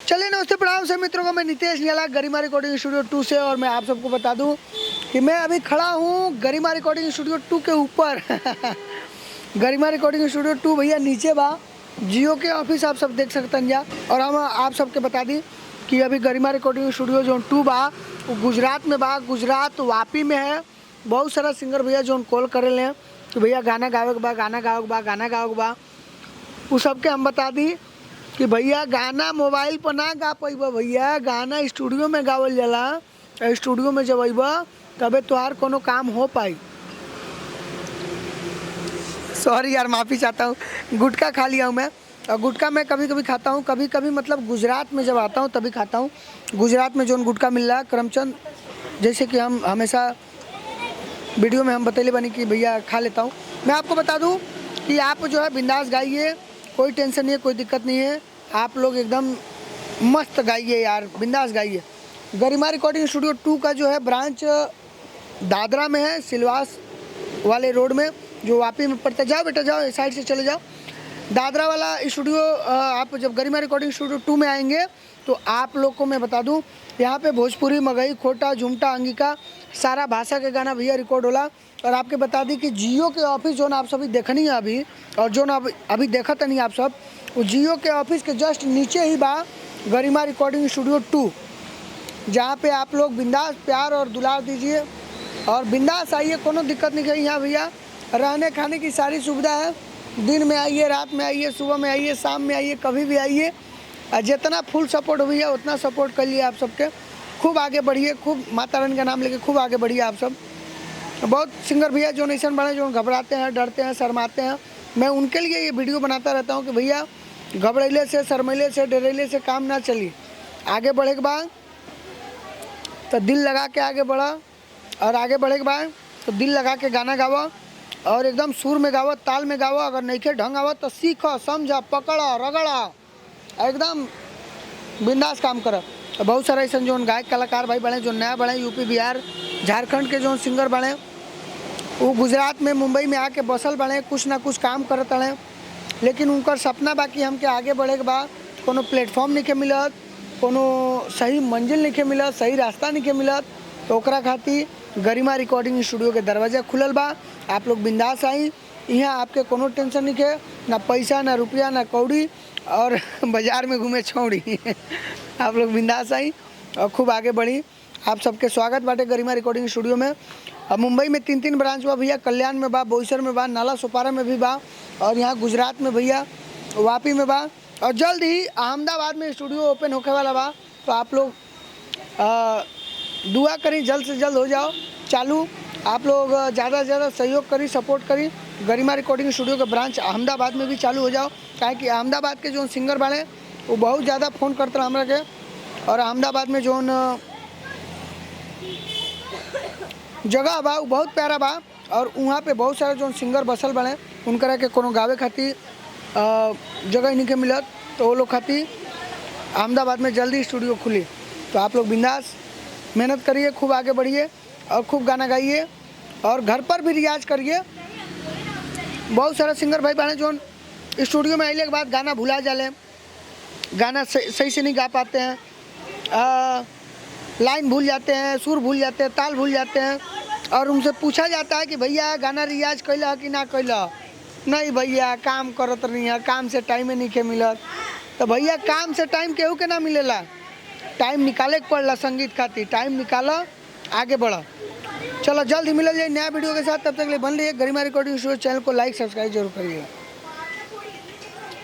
चलिए नमस्ते प्रणाम से मित्रों को, मैं नितेश निराला गरिमा रिकॉर्डिंग स्टूडियो 2 से। और मैं आप सबको बता दूं कि मैं अभी खड़ा हूं गरिमा रिकॉर्डिंग स्टूडियो 2 के ऊपर। गरिमा रिकॉर्डिंग स्टूडियो 2 भैया नीचे बा, जियो के ऑफिस आप सब देख सकते हैं। और हम आप सबके बता दी कि अभी गरिमा रिकॉर्डिंग स्टूडियो जो 2 बा वो गुजरात में बा, गुजरात वापी में है। बहुत सारा सिंगर भैया जो कॉल करे ले कि भैया गाना गावे के बा, गाना गावे के बा, गाना गावे के बा। वो सबके हम बता दी कि भैया गाना मोबाइल पर ना गा पैबा, भैया गाना स्टूडियो में गावल जाला। स्टूडियो में जब अइबा तबे तोहार कोनो काम हो पाई। सॉरी यार, माफ़ी चाहता हूँ, गुटखा खा लिया हूँ मैं। और गुटखा मैं कभी कभी खाता हूँ, कभी कभी मतलब गुजरात में जब आता हूँ तभी खाता हूँ। गुजरात में जो गुटखा मिल रहा है करमचंद, जैसे कि हम हमेशा वीडियो में हम बतैले बनी कि भैया खा लेता हूँ। मैं आपको बता दूँ कि आप जो है बिंदास गाइए, कोई टेंशन नहीं है, कोई दिक्कत नहीं है। आप लोग एकदम मस्त गाइए यार, बिंदास गाइए। गरिमा रिकॉर्डिंग स्टूडियो 2 का जो है ब्रांच दादरा में है, सिलवास वाले रोड में जो वापी में पड़ता है। जाओ बेटा जाओ, इस साइड से चले जाओ। दादरा वाला स्टूडियो आप जब गरिमा रिकॉर्डिंग स्टूडियो 2 में आएंगे तो आप लोग को मैं बता दूं, यहाँ पे भोजपुरी, मगही, खोटा, झुमटा, अंगिका सारा भाषा के गाना भैया रिकॉर्ड होला। और आपके बता दी कि जियो के ऑफिस जो आप सभी देखनी है अभी, और जो अभी देखत नहीं आप सब, वो जियो के ऑफिस के जस्ट नीचे ही बा गरिमा रिकॉर्डिंग स्टूडियो 2, जहाँ पे आप लोग बिंदास प्यार और दुलार दीजिए और बिंदास आइए। कोनो दिक्कत नहीं है यहाँ भैया, रहने खाने की सारी सुविधा है। दिन में आइए, रात में आइए, सुबह में आइए, शाम में आइए, कभी भी आइए। जितना फुल सपोर्ट भैया उतना सपोर्ट कर लिए आप सबके। खूब आगे बढ़िए, खूब माता रानी का नाम लेके खूब आगे बढ़िए आप सब। बहुत सिंगर भैया जो नैसन बने, जो घबराते हैं, डरते हैं, शर्माते हैं, मैं उनके लिए ये वीडियो बनाता रहता हूँ कि भैया घबराइले से, शर्मैले से, डरेले से काम ना चली। आगे बढ़े के बाद तो दिल लगा के आगे बढ़ा, और आगे बढ़े के बाद तो दिल लगा के गाना गावा और एकदम सुर में गावा, ताल में गावा। अगर नहीं के ढंग आवा तो सीखो, समझा, पकड़ा, रगड़ा, एकदम बिंदास काम कर। बहुत सारा ऐसा जो गायक कलाकार भाई बने, जो नया बने, यूपी, बिहार, झारखंड के जो सिंगर बने, वो गुजरात में, मुंबई में आके बसल बने, कुछ ना कुछ काम करते हैं। लेकिन उनका सपना बाकी हमके आगे बढ़े के बाद कोनो प्लेटफॉर्म नहीं के मिलत, कोनो सही मंजिल नहीं के मिलत, सही रास्ता नहीं के मिलत। तो ओकरा खातिर गरिमा रिकॉर्डिंग स्टूडियो के दरवाजा खुलल बा। आप लोग बिंदास आई, यहाँ आपके कोनो टेंशन नहीं के, ना पैसा, ना रुपया, ना कौड़ी, और बाजार में घूमे छौड़ी। आप लोग बिंदास आई और खूब आगे बढ़ी। आप सबके स्वागत बाटे गरिमा रिकॉर्डिंग स्टूडियो में। अब मुंबई में 3 ब्रांच बा भैया, कल्याण में बा, बोईसर में बा, नाला सोपारा में भी बा, और यहाँ गुजरात में भैया वापी में बा, और जल्द ही अहमदाबाद में स्टूडियो ओपन होने वाला बा। तो आप लोग दुआ करी, जल्द से जल्द हो जाओ चालू। आप लोग ज़्यादा से ज़्यादा सहयोग करी, सपोर्ट करी। गरिमा रिकॉर्डिंग स्टूडियो का ब्रांच अहमदाबाद में भी चालू हो जाओ, काहे कि अहमदाबाद के जो सिंगर वाले वो बहुत ज़्यादा फ़ोन करते हैं हमरा के। और अहमदाबाद में जो जगह बा वो बहुत प्यारा बा, और वहाँ पे बहुत सारे जो सिंगर बसल बने, उनकरा के कोनो गावे खातिर जगह नहीं के मिलत। तो वो लोग खातिर अहमदाबाद में जल्दी स्टूडियो खुली। तो आप लोग बिंदास मेहनत करिए, खूब आगे बढ़िए और खूब गाना गाइए, और घर पर भी रियाज करिए। बहुत सारा सिंगर भाई बहन जो स्टूडियो में आने के बाद गाना भुला जाले, गाना सही से नहीं गा पाते हैं, लाइन भूल जाते हैं, सुर भूल जाते हैं, ताल भूल जाते हैं, और उनसे पूछा जाता है कि भैया गाना रियाज कैला कि ना कैला। नहीं भैया काम करत नहीं है, काम से टाइम नहीं के मिलत। तो भैया काम से टाइम केहू के ना मिलेला, टाइम निकाले के पड़ला संगीत खातिर। टाइम निकाला, आगे बढ़ा। चलो जल्द ही मिल जाए नया वीडियो के साथ, तब तक के लिए बन रही है गरिमा रिकॉर्डिंग स्टूडियो। चैनल को लाइक, सब्सक्राइब जरूर करिएगा।